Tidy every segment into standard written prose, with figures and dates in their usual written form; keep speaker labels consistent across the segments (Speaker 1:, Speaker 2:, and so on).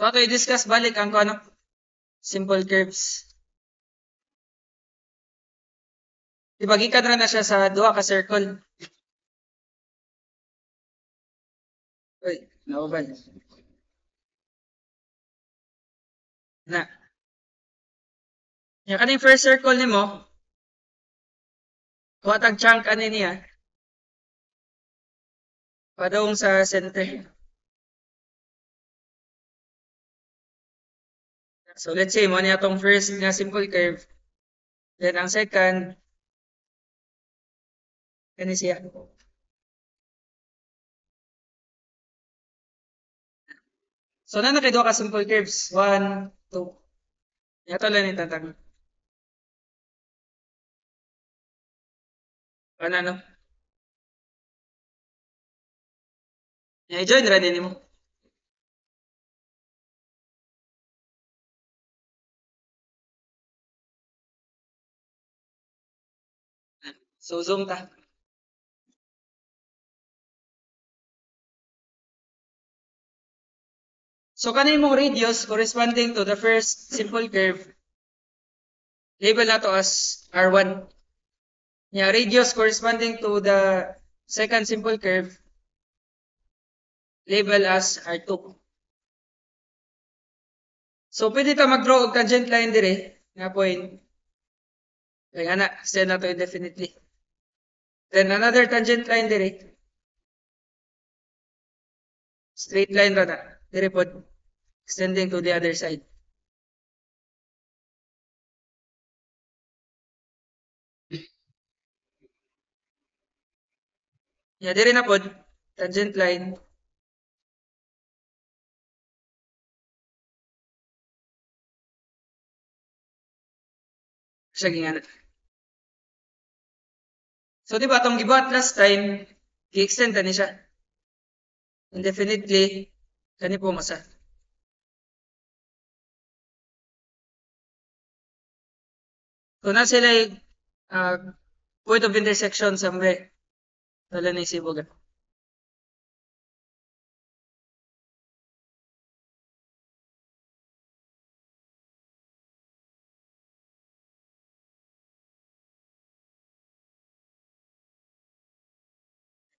Speaker 1: So, ato i-discuss balik ang ano, simple curves. Ibagikan na siya sa duha ka circle. Uy, nauban. Na. Yung kaning first circle nimo, kuha chunk ani niya. Padung sa center. So let's say mo niya tong first nga simple curve. Then ang second kani siya. So na kay duha ka simple curves, 1, 2. Yato lang ni tatang. Ano? I-join ra din mo. So zoom ta. So kanin mong radius corresponding to the first simple curve, label nato as R1. Yeah, radius corresponding to the second simple curve, label as R2. So pwede ta mag-draw og tangent line dire nga point. Kaya ana, send na to indefinitely. Then another tangent line dire. Straight line ra na. Dire pod extending to the other side. Yeah, dire na pod tangent line. Siya gingana. So di ba atong gibuhat last time, gi-extend ni siya. Indefinitely kani po masa. So na sila point of intersection somewhere. Wala na isibogan.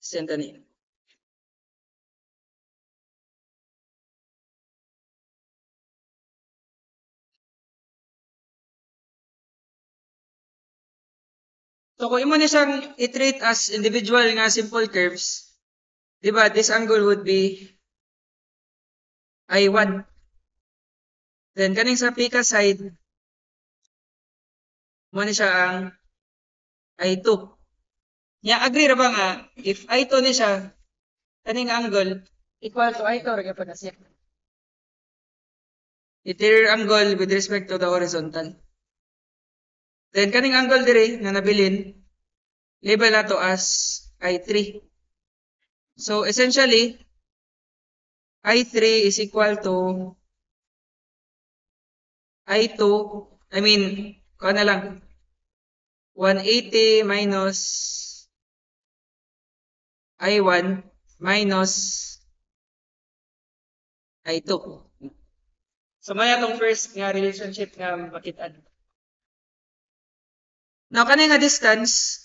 Speaker 1: Send ni. So kung imo ni siyang i-treat as individual nga simple curves, di ba, this angle would be I1. Then kaning sa pika side, mo ni siya ang I2. Nya agree ra ba nga if I2 ni siya kaning angle equal to I2 ra gyud na siya. Interior angle with respect to the horizontal. Then kaning angle dire nga nabilin, label nato as I3. So essentially, I3 is equal to I2, I mean, kuha na lang, 180 minus I1 minus I2. So maya tong first nga relationship nga makitaan. Now, kani nga distance,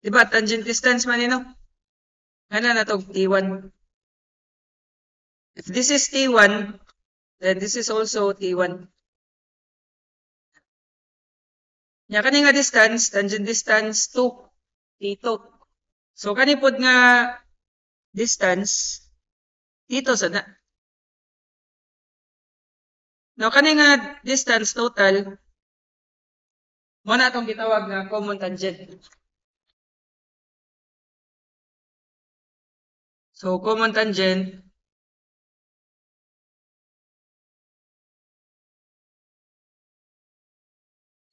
Speaker 1: di ba, tangent distance man no? Ano na to, T1. If this is T1, then this is also T1. Nya kani nga distance, tangent distance 2, T2. So kani pod nga distance dito sa na. Now kani nga distance total mo na atong gitawag nga common tangent. So common tangent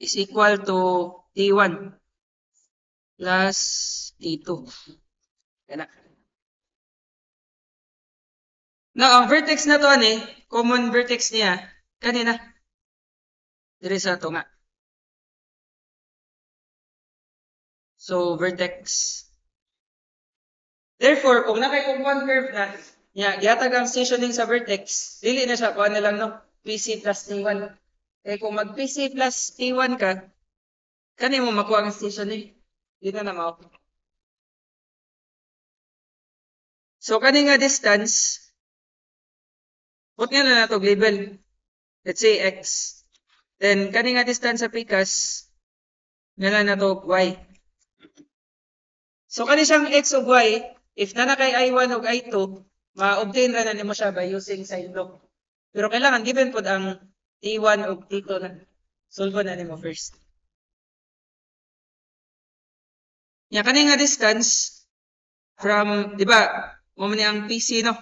Speaker 1: is equal to T1 plus T2. Yan. Now, ang vertex na to ani, common vertex niya, kanina. Dire sa to nga. So, vertex. Therefore, kung nakay common curve na, Gihatag ang stationing sa vertex, dili na siya, kuha na lang, no? PC plus T1. Eh, kung mag PC plus T1 ka, kani mo makuha ang stationing. Di na mao. So, kani nga distance, put nga na natog label. Let's say X. Then, kani nga distance sa PCAS, nga na natog Y. So, kani siyang X ug Y, if na kay I1 ug I2, ma-obtain ra na nimo siya by using side law. Pero kailangan given pod ang T1 ug T2 na. Solve na nimo first. Nya kani nga distance from, di ba, mo man ang PC, no?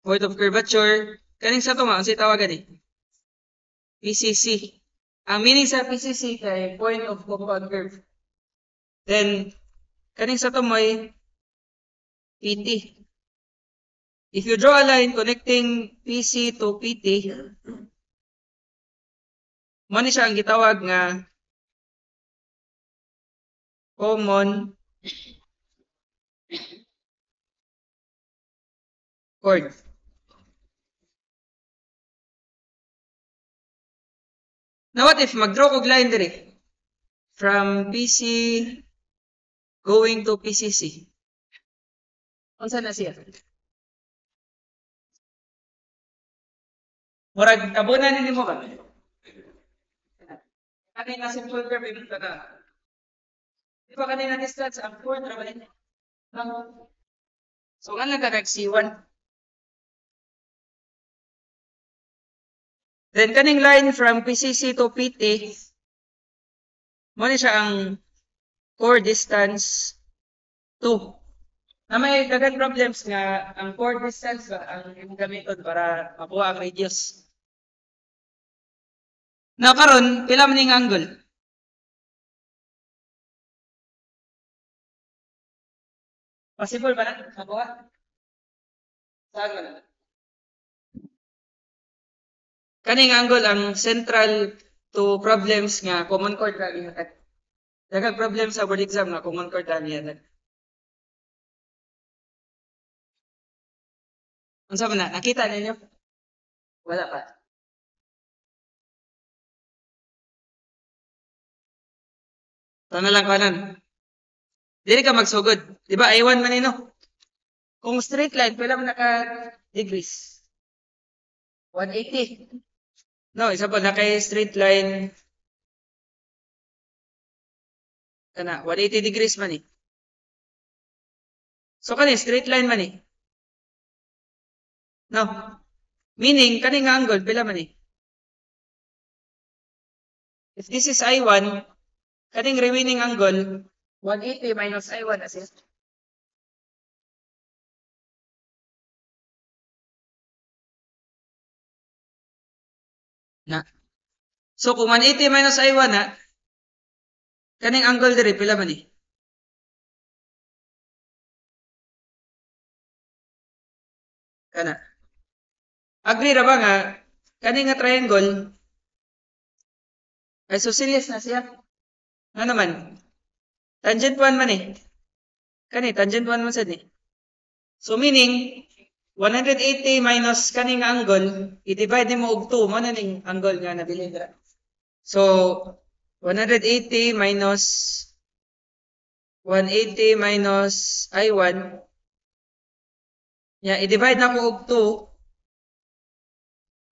Speaker 1: Point of curvature. Kaning sa to nga, unsay tawagan ni? PCC. Ang meaning sa PCC kay point of compound curve. Then, kaning sa to mo'y PT. If you draw a line connecting PC to PT, mo ni siya ang gitawag nga common chord. Now what if mag-draw kog line dire from PC going to PCC? Unsa na siya? Murag abunan nimo ba? Kanina simple curve ibig na. Di ba kanina distance ang chord ra ba ni? So ano ka kag C1? Then kaning line from PCC to PT, mo ni siya ang chord distance 2. Na may daghang problems nga ang chord distance ba ang imong gamiton para makuha ang radius. Now karon pila man ning angle? Possible ba na makuha? Saan man? Kaning angle ang central to problems nga common chord ra gihatag. Daghang problem sa board exam nga common chord ra gihatag. Unsa man na? Nakita ninyo? Wala pa. Tana lang kanan. Dili ka magsugod. Di ba I1 man no? Kung straight line, pila man naka degrees? 180. No, isa pa na kay straight line. Kana 180 degrees man eh. So kani straight line man eh. No. Meaning kaning angle pila man eh. If this is I1, kaning remaining angle 180 minus I1 as is. Na. So kung 180 minus I1 na, kaning angle dire pila man eh. Kana. Agree ra ba nga kaning nga triangle isosceles na siya? Nga naman? Tangent 1 man eh. Kani tangent 1 man sad eh. So meaning 180 minus kaning angle, i-divide mo og 2 mo na ning angle nga nabili dira. So 180 minus 180 minus I1 ya i-divide na ko og 2.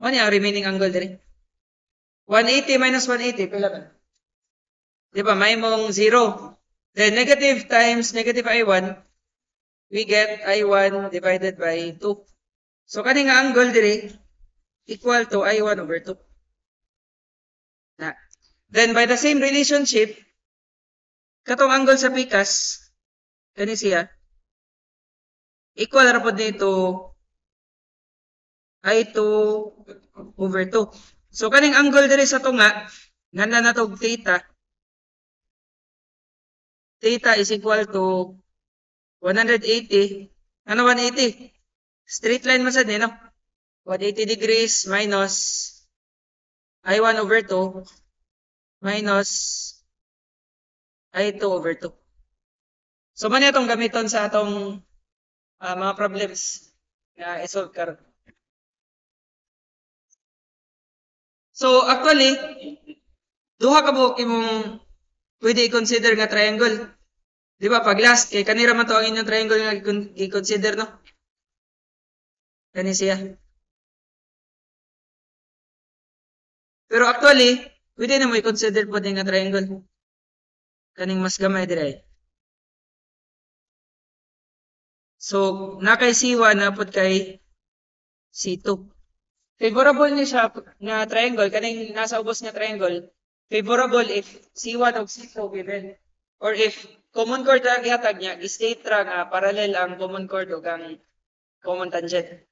Speaker 1: Ano ang remaining angle dire? 180 minus 180 pila ba? Di ba may mong 0. Then negative times negative I1, we get I1 divided by 2. So kani nga angle dire equal to I1 over 2. Na. Then by the same relationship, katong angle sa PCAS, kani siya, equal ra pod nito I2 over 2. So kaning angle dire sa tunga, ngana na tog theta. Theta is equal to 180. Ano 180? Straight line man sad ni no? 180 degrees minus I1 over 2 minus I2 over 2. So man itong gamiton sa atong mga problems isolve karon. So actually, duha ka buok imong pwede i-consider nga triangle. Di ba? Pag last, kay kanira man to ang inyong triangle nga i-consider, no? Kani siya. Pero actually, pwede na mo i-consider po din nga triangle. Kaning mas gamay dire. So, na kay C1 na pod kay C2. Favorable ni siya nga triangle, kaning nasa ubos nga triangle, favorable if C1 o C2 given. Or if common chord ra gihatag niya, state ra nga parallel ang common chord ug ang common tangent.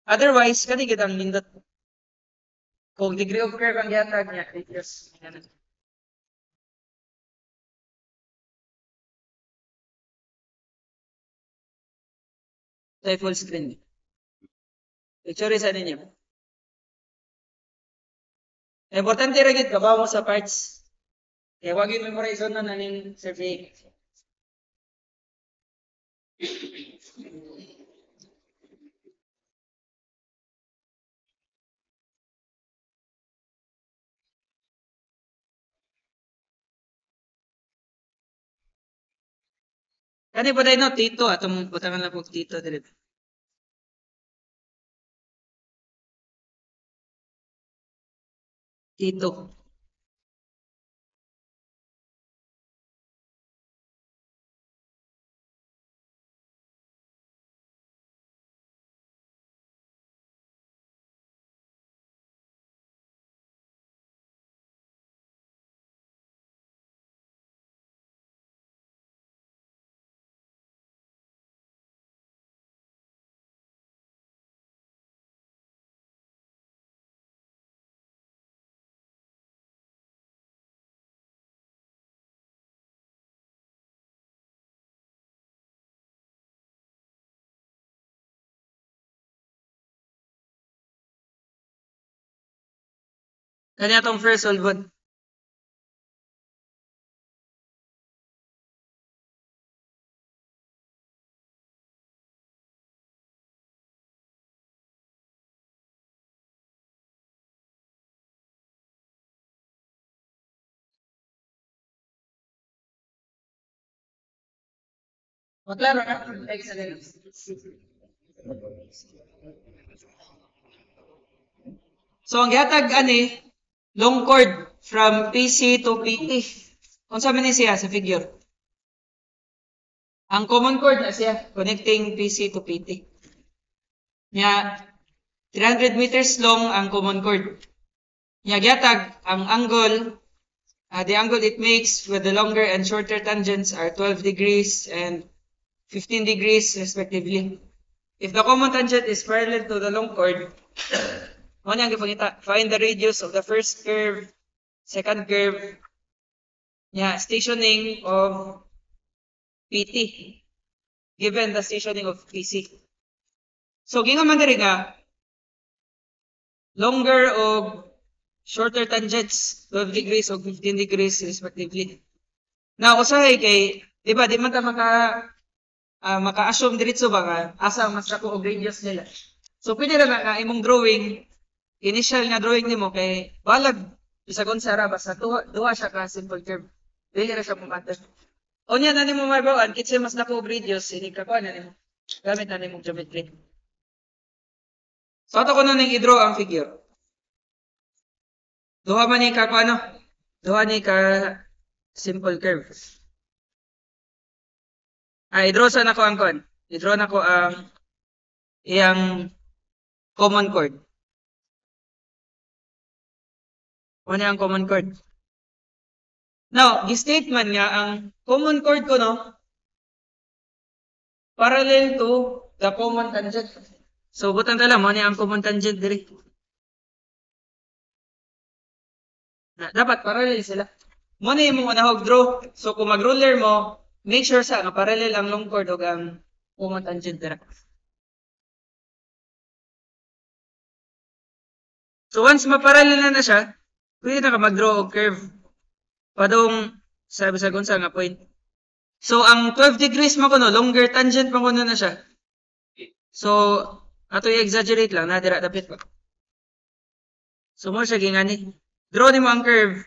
Speaker 1: Otherwise, kani gid ang nindot. Kung degree of curve ang gihatag niya, radius. Sa full screen. Picture sa ninyo. Importante ra gid kabaw mo sa parts. Kaya wag yung memorize na naning survey. Kani ba no tito atong butangan na po tito dili. Tito. Kani atong first solved. Maklaro na excellent. So ang gihatag ani long chord from PC to PT. Unsa man ni siya sa figure? Ang common chord na siya connecting PC to PT. Nya 300 meters long ang common chord. Nya gihatag ang angle the angle it makes with the longer and shorter tangents are 12 degrees and 15 degrees respectively. If the common tangent is parallel to the long chord, find the radius of the first curve, second curve, stationing of PT, given the stationing of PC. So, gingon man diri nga, longer o shorter tangents, 12 degrees o 15 degrees respectively. Now, usahay kay, di ba, di man ta maka-assume diretso ba nga, asa mas dako og radius nila. So, pwede na nga imong drawing, initial nga drawing nimo kay balag bisag unsa ra basta duha siya ka simple curve. Dili ra siya pumatag. Unya na nimo mabawan kitsa mas dako og radius ini ka kuan nimo. Gamit na nimo geometry. So ato ko na ning i-draw ang figure. Duha man ni ka kuano? Duha ni ka simple curve. I-draw sa nako ang kuan. I-draw nako ang iyang common chord. Ano ang common chord? Now, gi-state man nga ang common chord ko no parallel to the common tangent. So butang tala mo ang common tangent diri. Dapat parallel sila. Mo ni imong unahog draw. So kung mag-ruler mo, make sure sa nga parallel ang long chord ug ang common tangent dira. So once maparallel na siya, pwede na ka mag-draw og curve padung sa bisag unsa nga point. So ang 12 degrees mo kuno longer tangent mo kuno na siya. So, ato i-exaggerate lang, nadira dapit pa. So, mo siya gingani. Draw ni mo ang curve.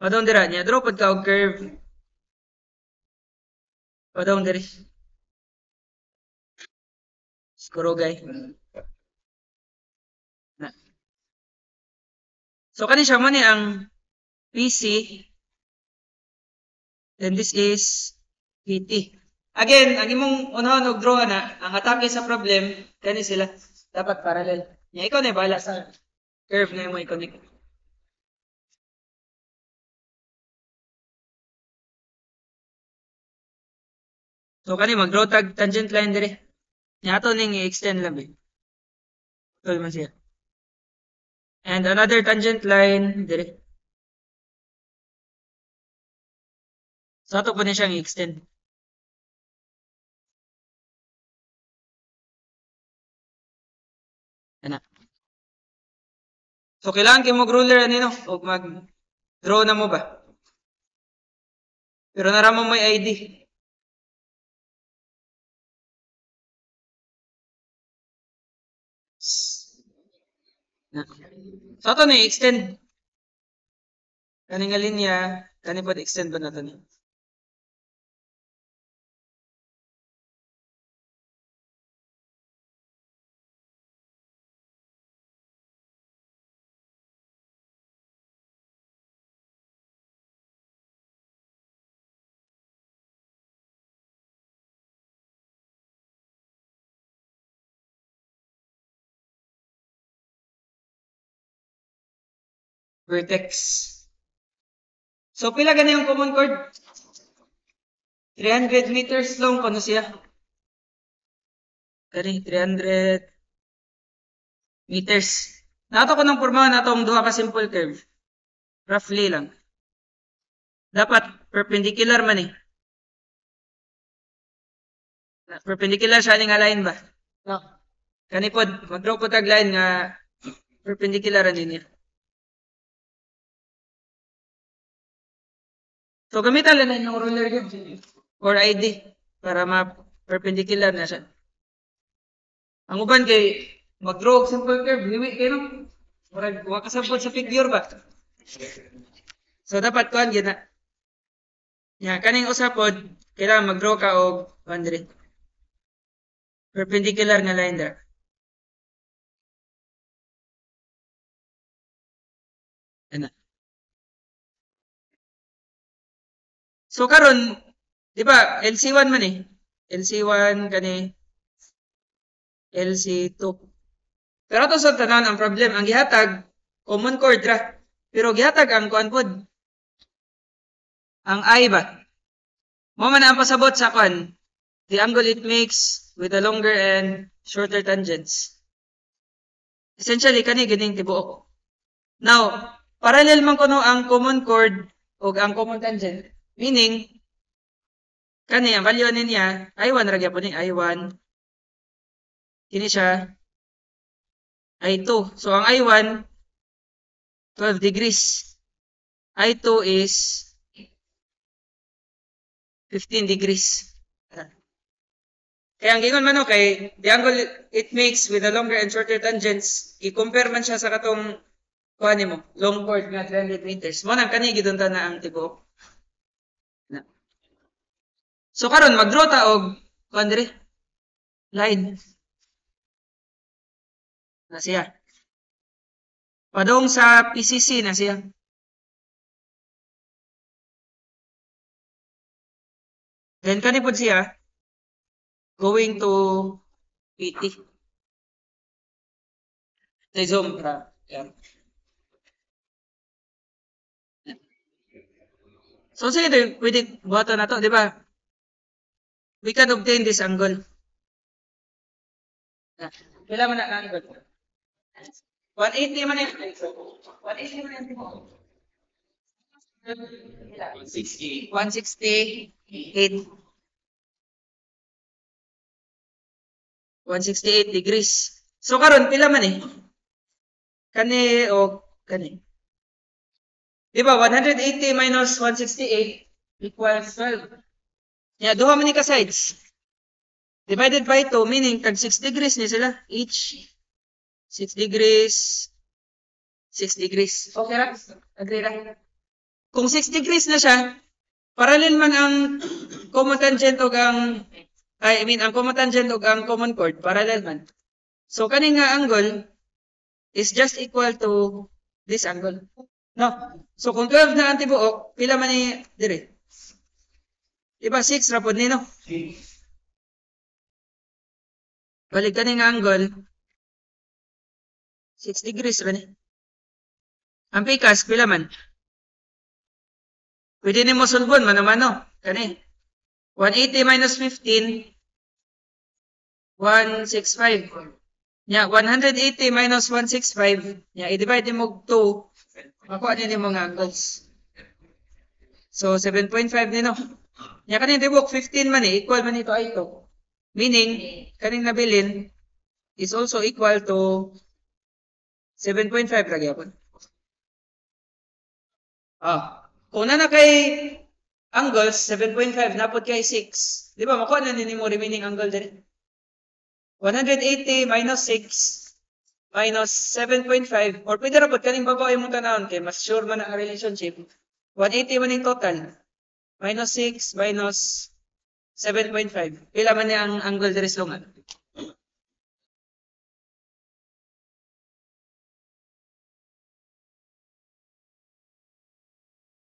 Speaker 1: Padong dira niya. Draw pag ka og curve. Padong diri. Skurugay. Na. So, kani siya mo ni ang PC. Then this is PT. Again, ang imong unahon og draw na, ang atake sa problem, kani sila dapat parallel. Nya ikaw na bahala sa curve na mo i-connect. So kani mag-draw tag tangent line dire. Nya ato ning i-extend lang eh. Tol man siya. And another tangent line dire. So ato pa niya siyang i-extend. Ana. So kailangan kay mo ruler ani no og mag-draw na mo ba? Pero naramo may ID. Na. So ato ni extend kani nga linya, kani pod extend ba nato ni? Vertex. So pila gani yung common chord? 300 meters long kuno siya. Kani 300 meters. Nato ko nang pormahan nato ang duha ka simple curve. Roughly lang. Dapat perpendicular man eh. Perpendicular siya ning line ba? No. Kani pod mag-draw po tag line nga perpendicular ani niya. So gamitan lang yung ruler gyud or ID para ma-perpendicular na siya. Ang uban kay mag-draw og simple curve, liwi kay no. Murag wa kasabot sa figure ba? So dapat kuan gyud na. Nya kaning usa pod kailangan mag-draw ka og boundary. Perpendicular nga line there. Ana. So karon, di ba, LC1 man eh. LC1 kani LC2. Pero to sa tanan ang problem, ang gihatag common chord ra. Pero gihatag ang kuan pod. Ang I ba? Mo man ang pasabot sa kuan. The angle it makes with the longer and shorter tangents. Essentially kani gining tibuok. Now, parallel man kuno ang common chord ug ang common tangent. Meaning, kani ang value niya, I1 ra gyapon ni I1. Kini siya I2. So ang I1 12 degrees. I2 is 15 degrees. Kaya ang gingon man no kay the angle it makes with the longer and shorter tangents, i-compare man siya sa katong kuha mo, long chord nga 300 meters. Mo nang kani gidunta na ang tibuok. So karon mag-draw ta og kuan diri line. Na siya. Padong sa PCC na siya. Then kani pod siya going to PT. Tay zoom ra. Yan. So sige, pwede buhato na to, di ba? We can obtain this angle. Kailan man na angle? 180 man yan. 180 man yan. 168. 168 degrees. So karon pila man eh? Kani o kani? Diba 180 minus 168 equals 12. Yeah, duha man ni ka sides. Divided by 2, meaning tag 6 degrees niya sila. Each 6 degrees, 6 degrees. Okay ra? Agree ra? Kung 6 degrees na siya, parallel man ang common tangent o ang ang common tangent o ang common chord, parallel man. So, kaning nga angle is just equal to this angle. No? So, kung 12 na ang tibuok, pila man ni dire? Diba 6 ra pod ni, no? Balik kaning angle, 6 degrees ra ni. Ang pikas, pila man? Pwede ni mo sulbon, mano-mano. Kani. 180 minus 15, 165. Nya, 180 minus 165. Nya, i-divide mo 2. Makuha din mo nga angles. So, 7.5 nino. Nya, kanin tibok 15 man eh. Equal man ito ay ito. Meaning, kaning nabilin is also equal to 7.5 lagi ako. Kung na kay angles, 7.5, napod kay 6. Di ba, makuha na nini mo remaining angle din. 180 minus 6 minus 7.5, or pwede rapod kaning babae mong tanawon kay mas sure man ang relationship. 180 man yung total. Minus 6 minus 7.5. Pila man niya ang angle diri sa lungan?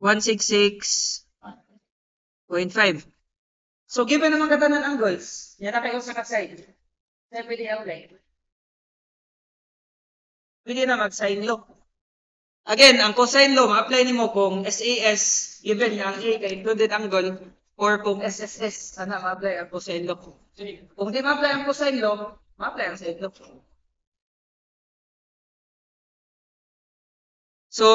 Speaker 1: 166.5. So, given naman katanan angles, yan na kayo sa kaside. Kaya pwede outline. Pwede na mag-sine law. Again, ang cosine law, ma-apply ni mo kung SAS, given ang A kay included angle, or kung SSS, sana ma-apply ang cosine law. Kung di ma-apply ang cosine law, ma-apply ang sine law. So,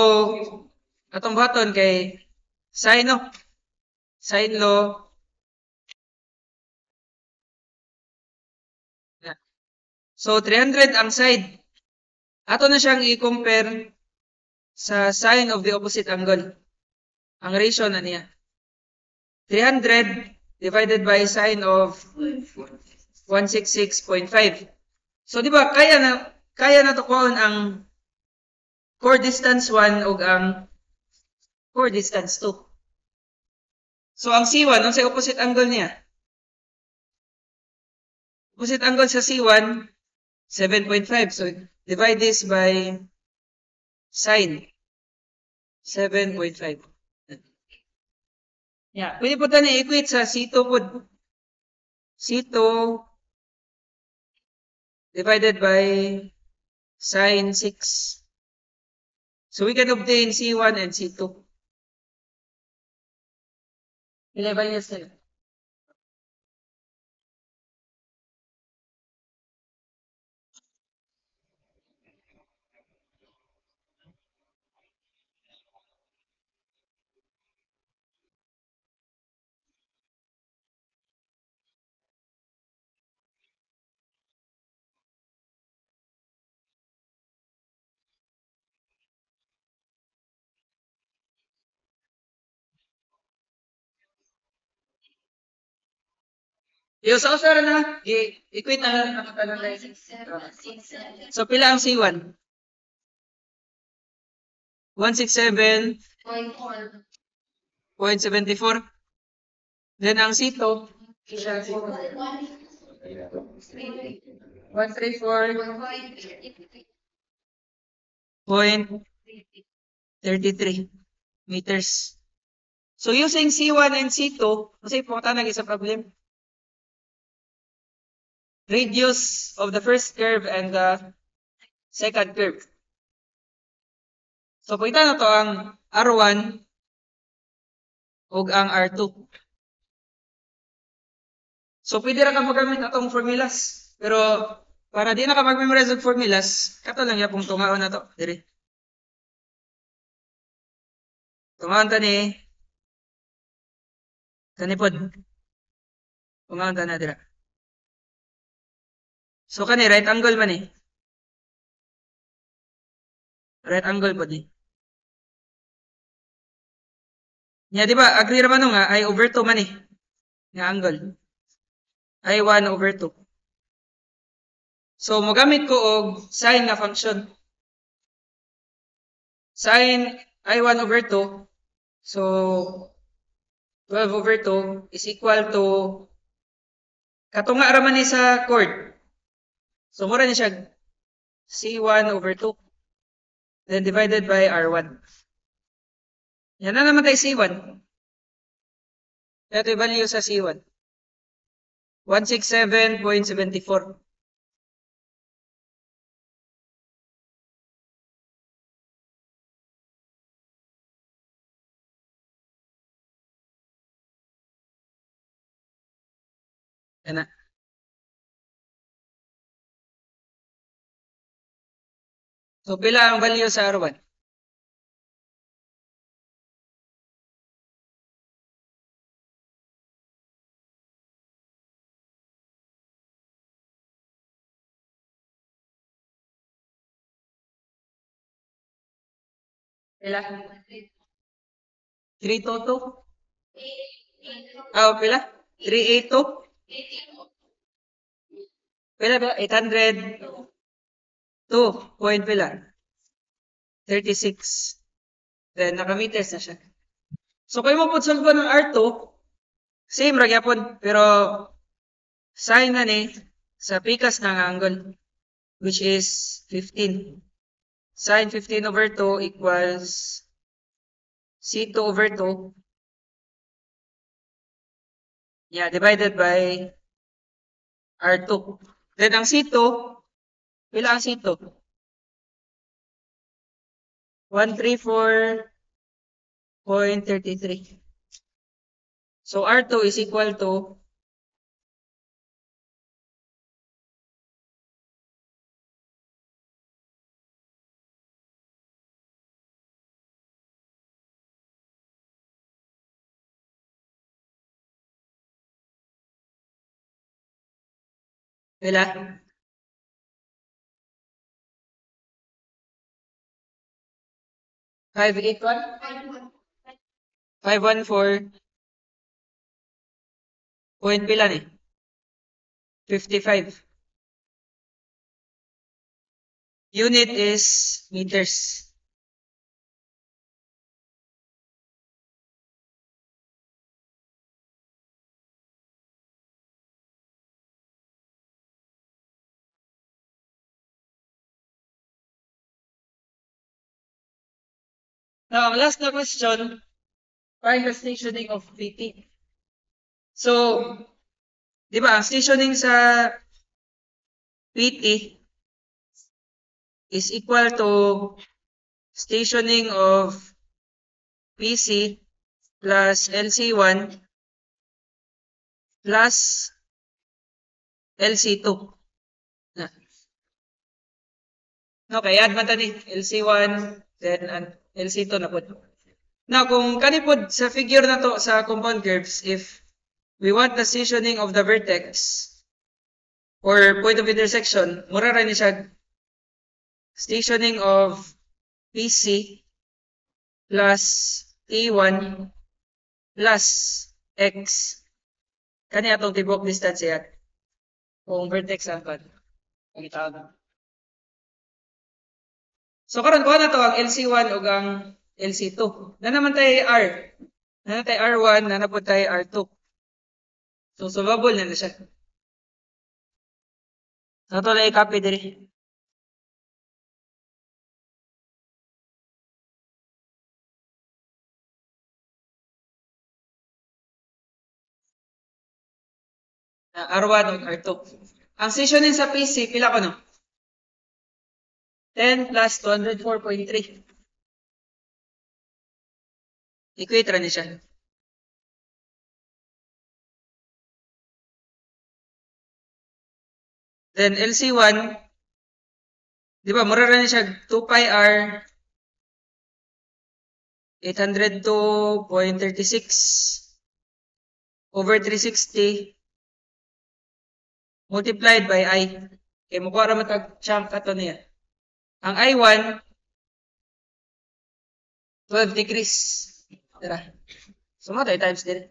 Speaker 1: atong baton kay sine, no? Sine law. So, 300 ang side. Ato na siyang i-compare sa sine of the opposite angle. Ang ratio na niya. 300 divided by sine of 166.5. So, di ba, kaya na to kuhaan ang chord distance 1 o ang chord distance 2. So, ang C1, ano sa opposite angle niya? Opposite angle sa C1, 7.5. So, divide this by sine. 7.5. Yeah. Pwede po tayo i-equate sa C2 po. C2 divided by sine 6. So, we can obtain C1 and C2. 11 years na yun. Yung sa usara na, i-equate na lang. So, pila ang C1? 167.74. Then, ang C2, 134.33 meters. So, using C1 and C2, kasi pumunta na isa problem. Radius of the first curve and the second curve. So, pagkita na to ang R1 o ang R2. So, pwede na ka magamit atong formulas. Pero, para di na ka mag-memorize ng formulas, kato lang yapong tungaon na to. Dire. Tungaon ta ni kanipod. Tungaon ta na dira. So, kani, right angle man eh. Right angle po di. Nya, di ba, agree naman nga, ay over 2 man eh. Nga angle. I1 over 2. So, mogamit ko og sine nga function. Sine I1 over 2. So, 12 over 2 is equal to katunga raman ni sa chord. So, mura ni siya C1 over 2. Then divided by R1. Yan na naman tayo C1. Ito yung value sa C1. 167.74. Yan na. So, pila ang value sa R1? Pila? 322? Ah, pila? 382? Pila ba? 800? 2. Point pila? 36. Then, naka-meters na siya. So, kayo mo po solve ng R2, same ra gyapon, pero sine na ni sa pikas ng angle, which is 15. Sine 15 over 2 equals C2 over 2. Yeah, divided by R2. Then, ang C2, pila ang C2? 134.33. So, R2 is equal to pila? 581? 514. Point pila ni? 55. Unit is meters. Now, ang last na question, find the stationing of PT. So, di ba, ang stationing sa PT is equal to stationing of PC plus LC1 plus LC2. Okay, add man tani LC1 then LC2 na po. Now, kung kanipod sa figure na to sa compound curves, if we want the stationing of the vertex or point of intersection, mura rin siya stationing of PC plus T1 plus X. Kani atong tibok distance yan. Kung vertex ang kan. So karon kuha na to ang LC1 ug ang LC2. Na naman tayo R. Na tayo R1, na po tayo R2. So solvable na siya. So ito lang i-copy diri. R1 ug R2. Ang stationing sa PC, pila ko no? 10 plus 204.3. Equate ra ni siya. Then LC1, di ba, mura ra ni siya 2 pi R 802.36 over 360 multiplied by I. Kaya mukha ra matag-chunk ato niya. Ang I1, 12 degrees. Tara. So, mga times din.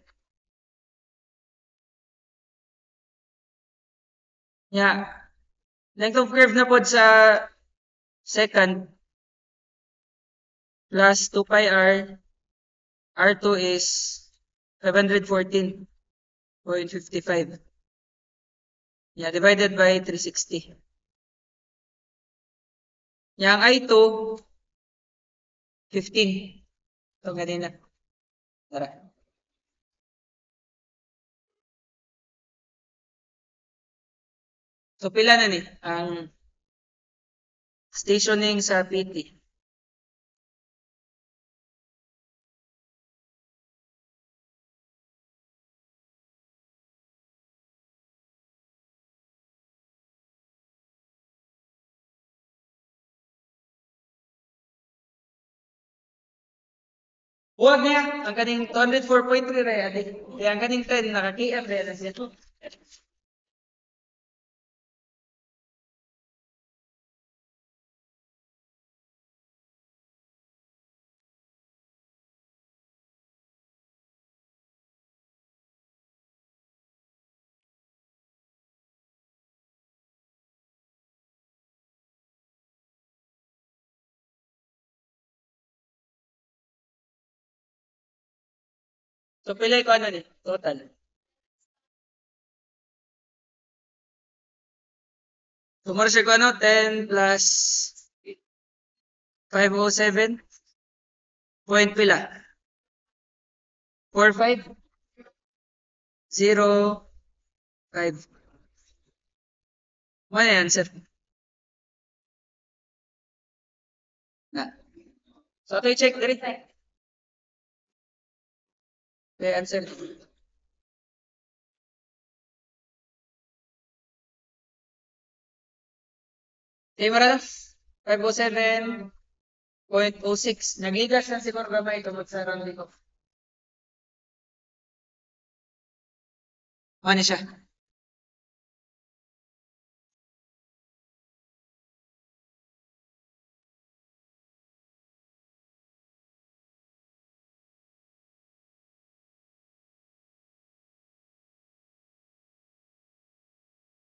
Speaker 1: Yeah. Length of curve na pod sa second plus 2 pi r. R2 is 514.55. Yeah, divided by 360. Yang I2, 15. So, ganina. Tara. So, pila na ni ang stationing sa PT. Huwag niya. Ang kaning 204.3 rin. Kaya ang kaning 10, naka-KM rin na siya. So, pila ko ano ni? Total. So, mara siya ko ano? 10 plus 507. Point pila? 45? 0, 5. Ano yan, sir? Na. So, ito i-check diri. Okay, answer. Okay, mara 507.06. Nagligas lang siguro gamay tungod sa round ko. Ano siya?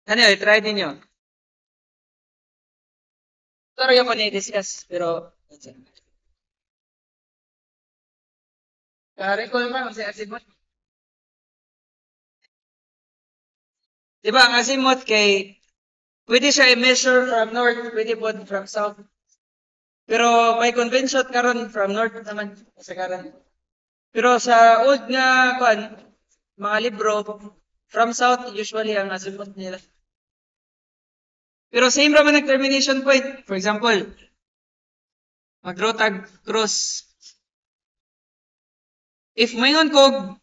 Speaker 1: Ano yun? Try ninyo. Pero yung ko ni-discuss. Pero, recall mo si Asimot. Diba, ang Asimot kay, pwede siya i-measure from north, pwede po from south. Pero may convention karon from north naman sa karon. Pero sa old nga kuan, mga libro, from south usually ang asimot nila. Pero same raman ang termination point. For example, mag-draw tag cross. If mayon kog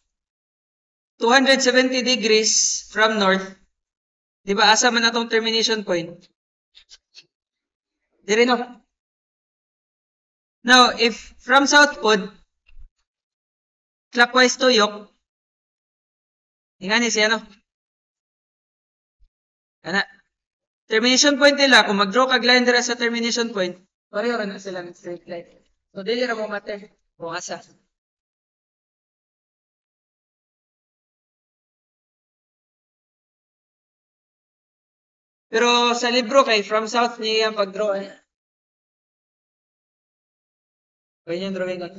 Speaker 1: 270 degrees from north, di ba asa man atong termination point? Dire no. Now, if from south pod, clockwise tuyok, ingani siya no? Ana, termination point nila, kung mag-draw kag line dira sa termination point, pareho ra na sila ng straight line. So, dili ra mo mate kung asa. Pero sa libro kay from south niya ang pag-draw. Kaya yung drawing ko.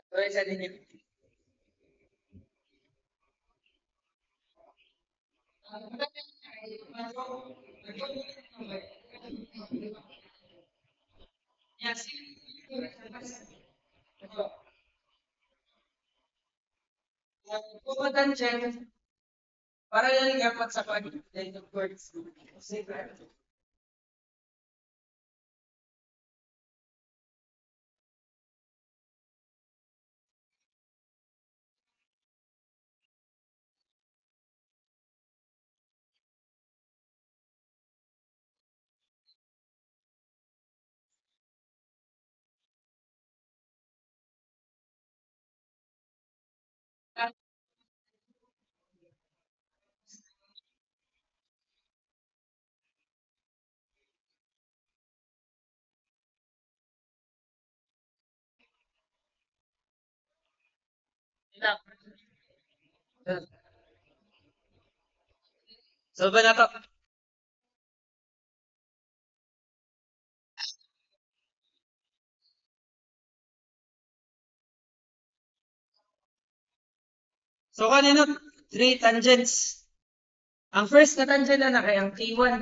Speaker 1: Kaya sa ninyo. Yes. Pupuntan siya. Para yan dapat sa pag of words. So ba na to? So kanino? Three tangents. Ang first na tangent na kay ang T1.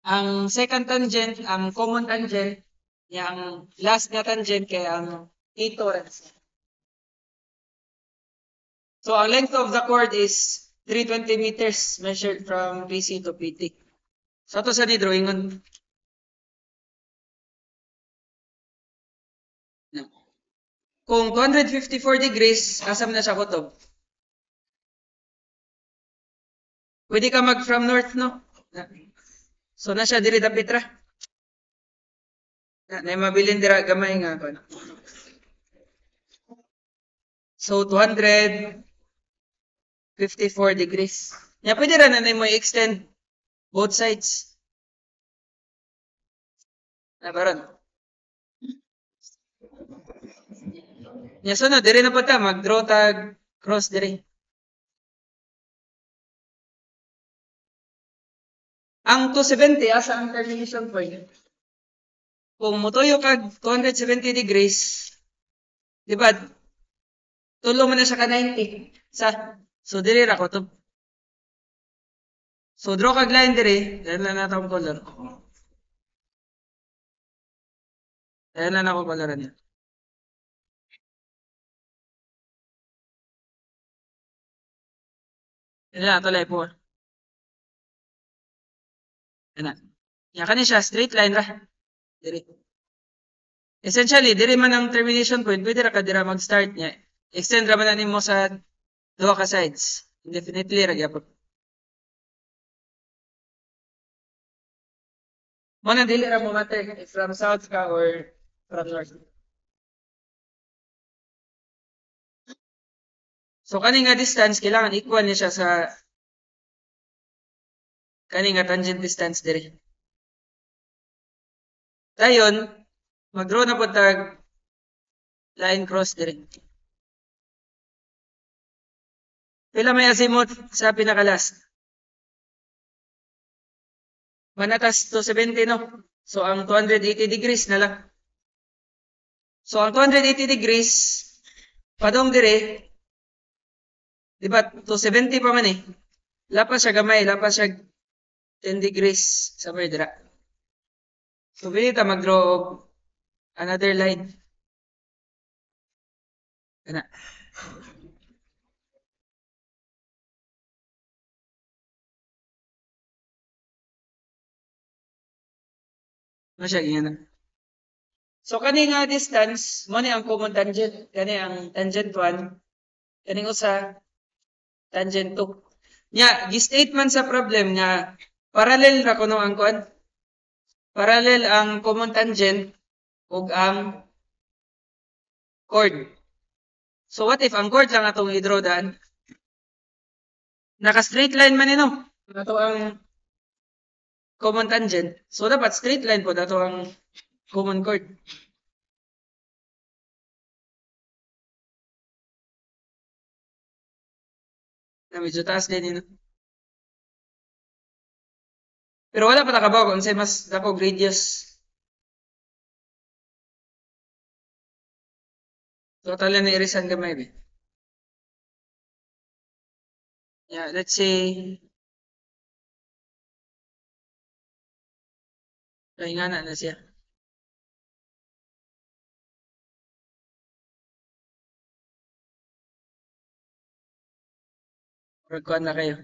Speaker 1: Ang second tangent, ang common tangent, ang last na tangent kay ang T2. So ang length of the chord is 320 meters measured from PC to PT. So ito sa ni drawingon. Kung 254 degrees, asam na siya kutob. Pwede ka mag from north, no? So na siya diri dapit ra. Na mabilin dira gamay nga kon. So 254 degrees. Nya pwede ra na mo i-extend both sides. Na baron. Nya sunod diri na pata mag-draw tag cross diri. Ang 270 asa ang termination point. Kung motoyo kag 270 degrees, di ba? Tulo mo na siya ka 90. So diri ra ko to. So draw kag line diri, dahil na natong color. Dahil na ako coloran niya. Yan na, tulay po. Yan na. Yan kani siya, straight line ra. Diri. Essentially, diri man ang termination point, pwede ra ka dira mag-start niya. Extend ra man na nimo sa duha ka sides. Indefinitely ra gyapon. Mo na dili ra mo matter if from south ka or from north. So kani nga distance kailangan equal niya siya sa kani nga tangent distance diri. Dayon, mag-draw na po tag line cross diri. Pila may azimuth sa pinaka-last? Manatas to 70, no? So, ang 280 degrees na lang. So, ang 280 degrees, padong dire, di ba, to 70 pa man eh. Lapas siya gamay, lapas siya 10 degrees sa dira. So, binita mag-draw og another line. Kana. Ano siya, ganyan. So, kani nga distance, mo ni ang common tangent. Kani ang tangent 1. Kaning usa, tangent 2. Nya, gi-statement sa problem nga, parallel ra kuno ang kuan. Parallel ang common tangent ug ang chord. So, what if ang chord lang atong i-draw daan? Naka-straight line man no? Ato ang common tangent. So, dapat straight line po dato ang common chord. Na medyo taas din no? Pero wala pa nakabaw kung say mas dako radius. Total na irisan gamay ba? Yeah, let's say paingana na siya. Or kuan na kayo.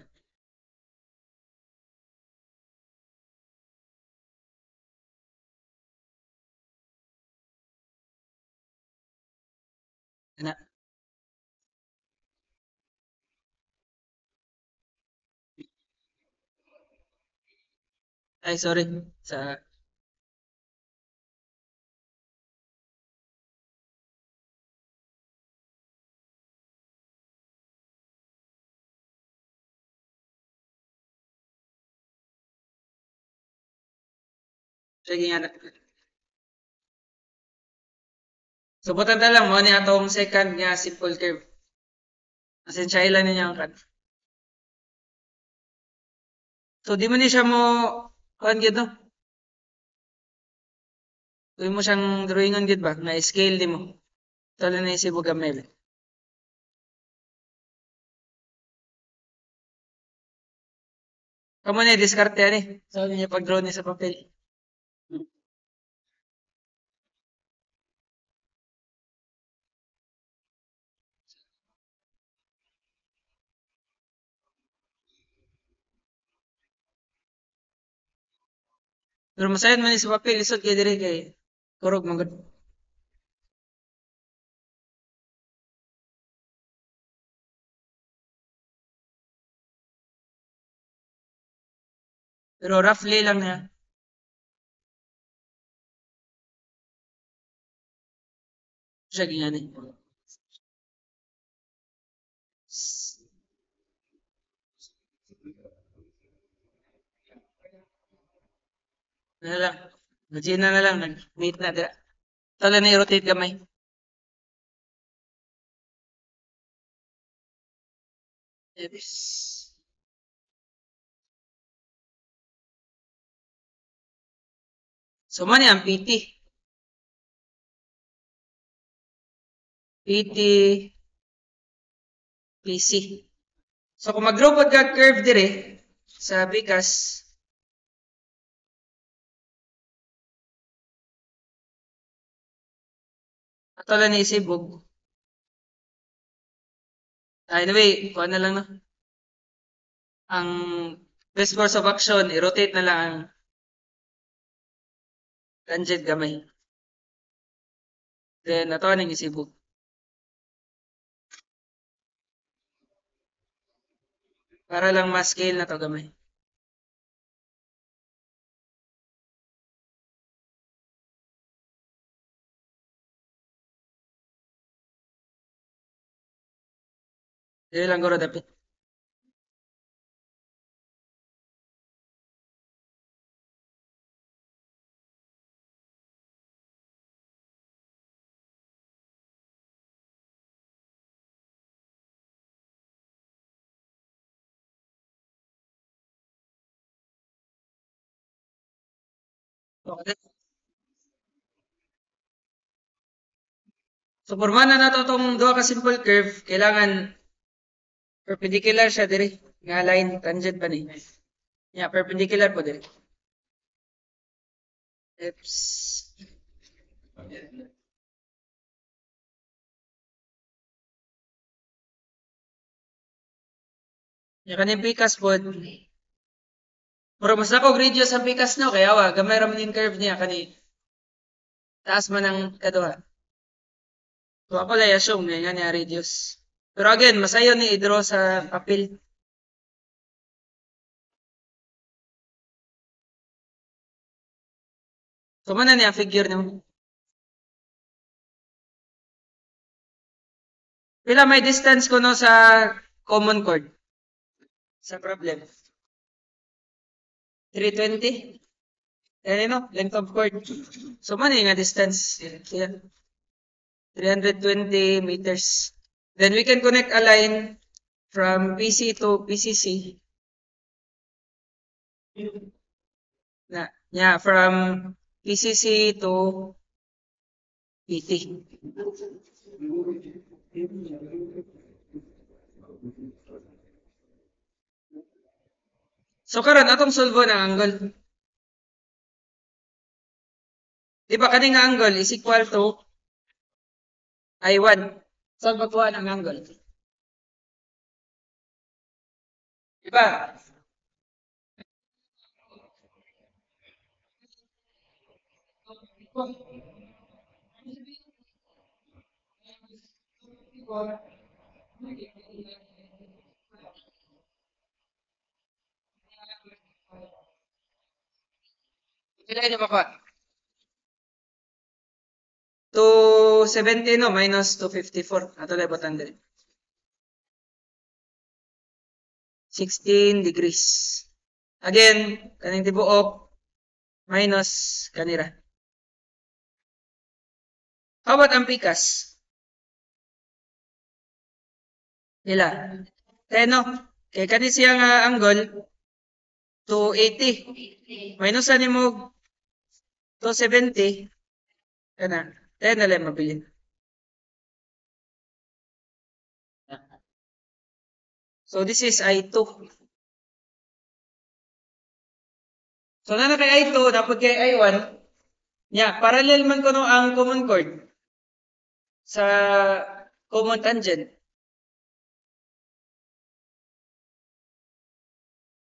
Speaker 1: Na. Ay, sorry. Sa sige nga na. Subutan ta lang mo ni atong second nga simple curve. Asensyahin lang ninyo ang kan. So, di mo ni siya mo, kuhan gid no? Di mo siyang drawingan gid ba? Na scale di mo. Tala na isip gamay. Kamu na diskarte ani. So, niya pag-draw ni sa papel. Pero masayon man ni sa papel, isod kay dire kay kurog man gud. Pero roughly lang niya. Siya gingani. Na lang. Gina na lang nag-meet na dira. Tala na i-rotate gamay. Yes. So man ang PT. PT PC. So kung mag-draw pod kag curve dire sa bikas, ato lang ni isibog. Anyway, kuha na lang na. Ang best course of action, i-rotate na lang ang tangent gamay. Then, ato ning isibog. Para lang mas scale na to gamay. Dili lang guro dapit. Okay. So, pormahan na nato tong duha ka simple curve, kailangan perpendicular siya dire. Nga line, tangent ba ni? Yeah, perpendicular po dire. Oops. Yung kaning pikas po, pero mas ako radius ang pikas no, kaya wa, gamay raman yung curve niya, kani taas man ang kaduha. So ako lang assume na nga niya radius. Pero again, masayo ni i-draw sa papel. So man na niya figure niyo. Pila may distance ko no sa common chord? Sa problem. 320? Ano no? Length of chord. So man nga distance. Yan. 320 meters. Then we can connect a line from PC to PCC. Yeah, from PCC to PT. So karon atong solve ng angle. Di ba kaning angle is equal to I1. Saan magkuha ng angle? Di ba? Kailan niyo makuha? 270 no minus 254. Ato na ibotan din. 16 degrees. Again, kaning tibuok minus kanira. How about ang pikas? Pila? 10 no? Kay kani siya nga angle 280. Minus ani mo 270. Kana. 10 na lang mabilin. So this is I2. So na kay I2, dapat kay I1. Parallel man ko no ang common chord sa common tangent.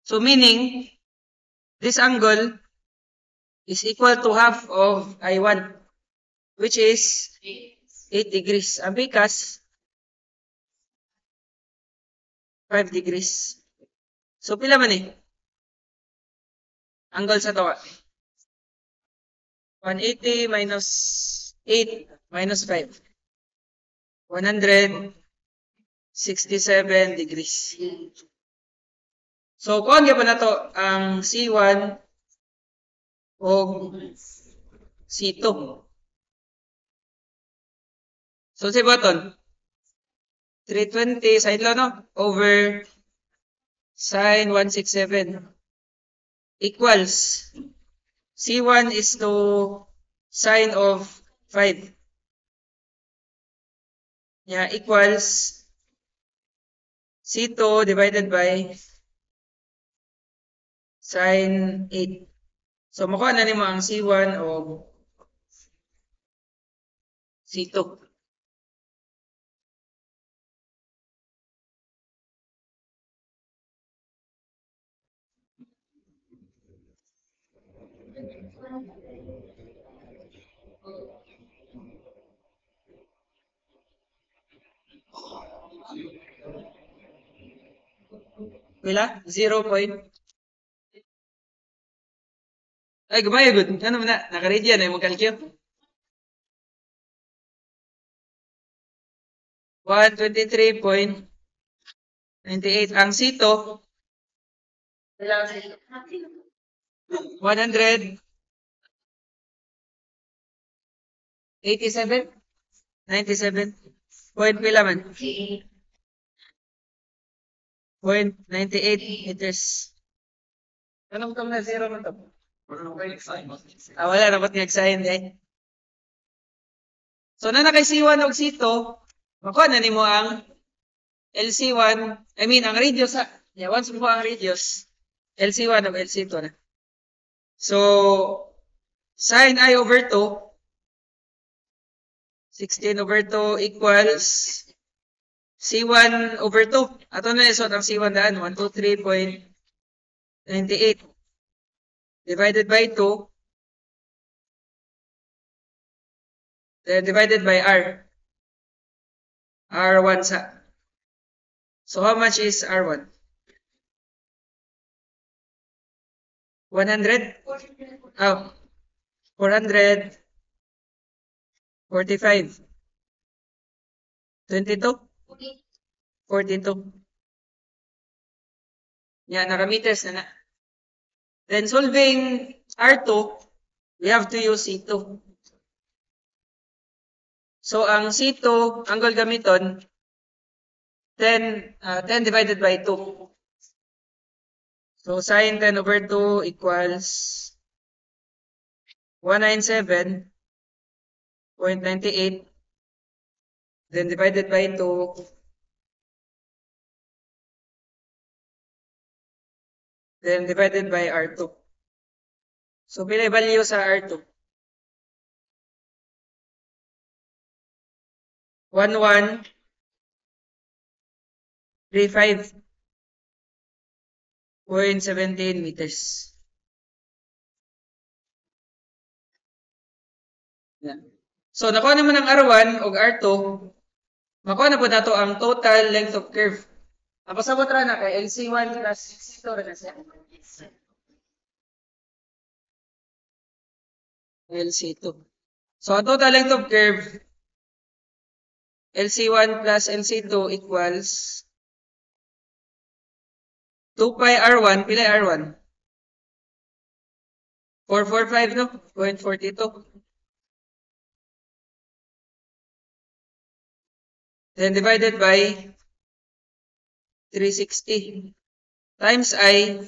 Speaker 1: So meaning, this angle is equal to half of I1, which is 8 degrees. Ang bikas, 5 degrees. So pila man angle sa tawa. 180 minus 8 minus 5. 167 degrees. So, kuhaan pa na to ang C1 o C2. So, si button, 320 side law, no? Over sine 167 equals C1 is to sine of 5. Equals C2 divided by sine 8. So, makuha na nimo ang C1 o C2. Pila? 0 point. Ay, gumaya good. Ano na? Naka-ready yan. Mong calculate. 123.98. Ang C2, 187? 97? Point pila man? 0.98 meters. Anong itong na 0 man ito? Wala. Dapat nag-sign eh. So, na kay C1 o C2, makuha na nimo ang LC1, ang radius ha. Once mo ang radius, LC1 o LC2 na. So, sin I over 2, 16 over 2 equals C1 over 2. Ato na isot ang C1 daan, 123.98 divided by 2, then divided by R. R1 sa. So, how much is R1? 100? Oh, 445. 22? 42. Naka-meters na. Then, solving R2, we have to use C2. So, ang C2, angle gamiton, 10 divided by 2. So, sine 10 over 2 equals 197.98. Then, divided by 2. Then, divided by R2. So, pila value sa R2? 1135.17 meters. So, nakuha naman ang R1 o R2, makuha na po nato ang total length of curve. Ang pasabot ra na kay LC1 plus LC2 na siya. LC2. So, ang total length of curve, LC1 plus LC2 equals 2 pi R1. Pila R1? 445, no? 0.42. Then divided by 360 times I,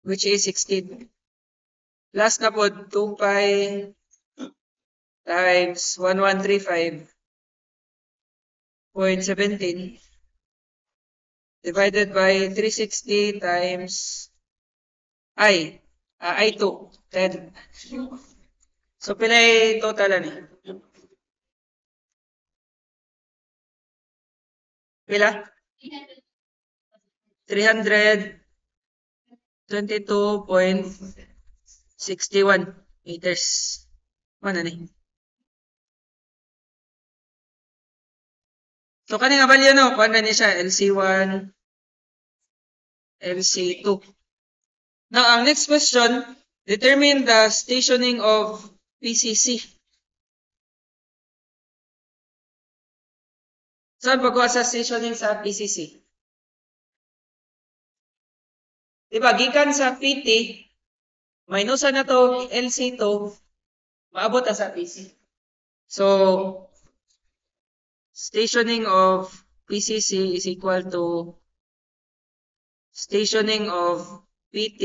Speaker 1: which is 16. Plus na po 2 pi times 1135.17 divided by 360 times I. I2, 10. So, pilay total ani? Pila? 322.61 meters. Ano ni? So, kani nga value no? Kuha na niya siya, LC1, LC2. Now, ang next question, determine the stationing of PCC. Saan pagkuha sa stationing sa PCC? Diba, gikan sa PT, minusan na to, LC2, maabot na sa PC. So, stationing of PCC is equal to stationing of PT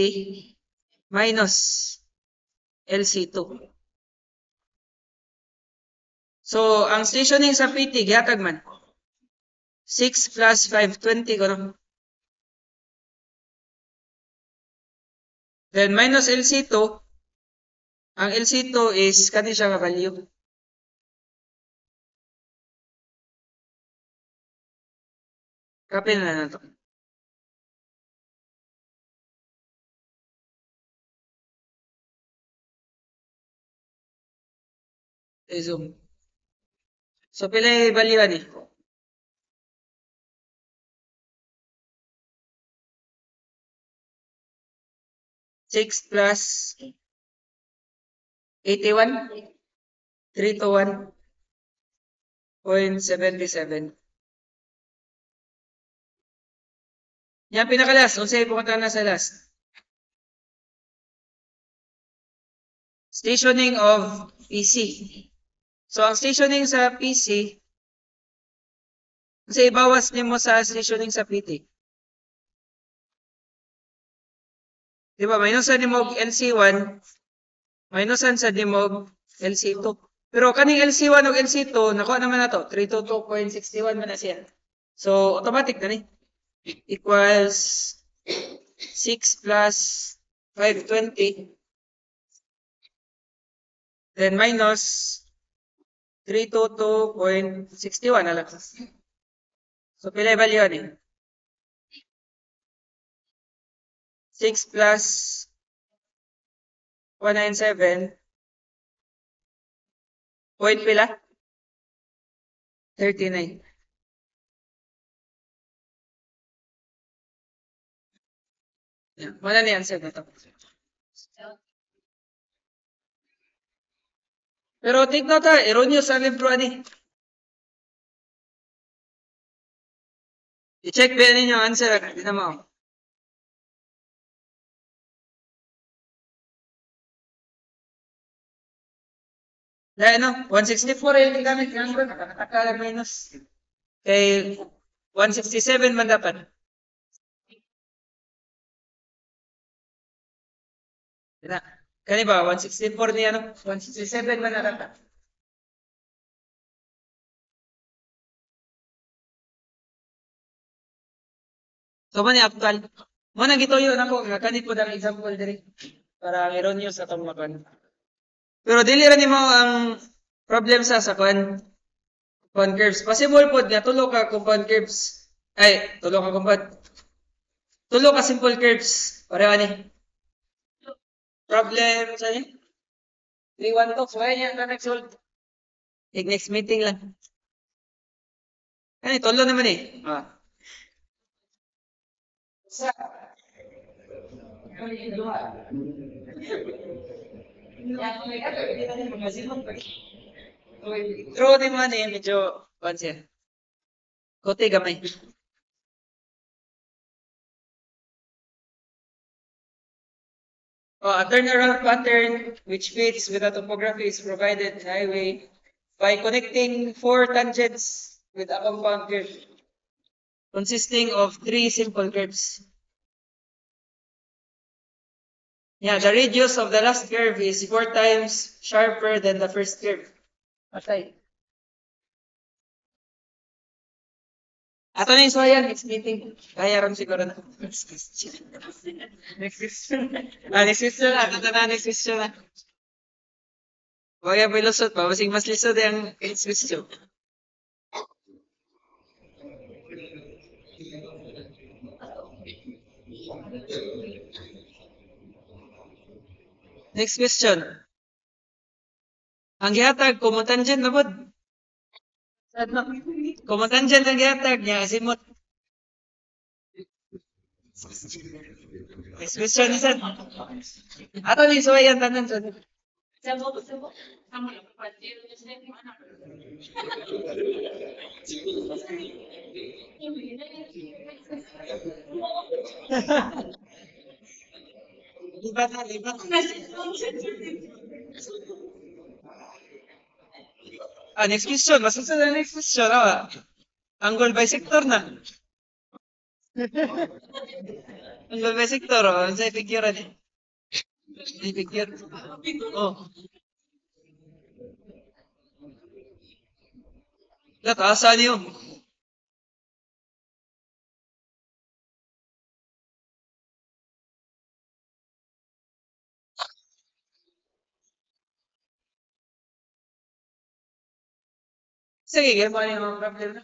Speaker 1: minus LC2. So, ang stationing sa PT, gihatag man. 6 plus 520 ko no? Then, minus LC2. Ang LC2 is kani siya nga value. Copy na na to. Zoom. So, pila value ani? Six plus 81, 321.77. Yan pinakalas, unsay pumunta na sa last. Stationing of PC. So, ang stationing sa PC, kasi ibawas nimo sa stationing sa PT. Diba, minusan nimo LC1, minusan sa nimo LC2. Pero kaning LC1 o LC2, nakuha naman na to, 322.61 man na siya. So, automatic na ni. Equals 6 plus 520. Then minus 322.61 na lang. So, pila value ni? 6 plus 197. Point pila? 39. Yeah. Wala na answer na to. Pero take note ha, erroneous ang libro ani. I-check ba ninyo ang answer? Hindi na mo. Dahil no, 164 yung gamit ng ko, nakakataka lang minus. Kay 167 man dapat. Diba? Kani ba, 164 niya, no? 167 man na dapat. So, man actual. Mo nang gituyo na ko, kani po ng example diri para ang erroneous sa itong makon. Pero dili ra nimo ang problem sa compound curves. Possible pod nga tulo ka compound curves. Ay, tulo ka simple curves. Pareho ni. Problem sa ni? 312. So, yan na next solve. Next meeting lang. Ano, tulo naman eh. True din man eh, medyo pansin. Kote gamay. A turnaround pattern which fits with the topography is provided in highway by connecting four tangents with a compound curve. consisting of three simple curves. Yeah, the radius of the last curve is 4 times sharper than the first curve. Okay. Ato na yung soyan, next meeting. Kaya ram siguro na. Next question. Next question. Next question na. Ato na, next question na. Huwag yung pilusot pa. Masing mas lisod yung next question. Next question. Ang gihatag, kumutangent na pod. Ano? Kumutangent ang gihatag niya, asimot. Next question isa. Ato ni soyan tanan sa. Libat na, libat. Next question. Masusunod na next question. Angle bisector na. Angle bisector. Ano sa figure ni? Figure. Oh. Lahat, asa niyo? Sige, gaya mo yung mga problem na.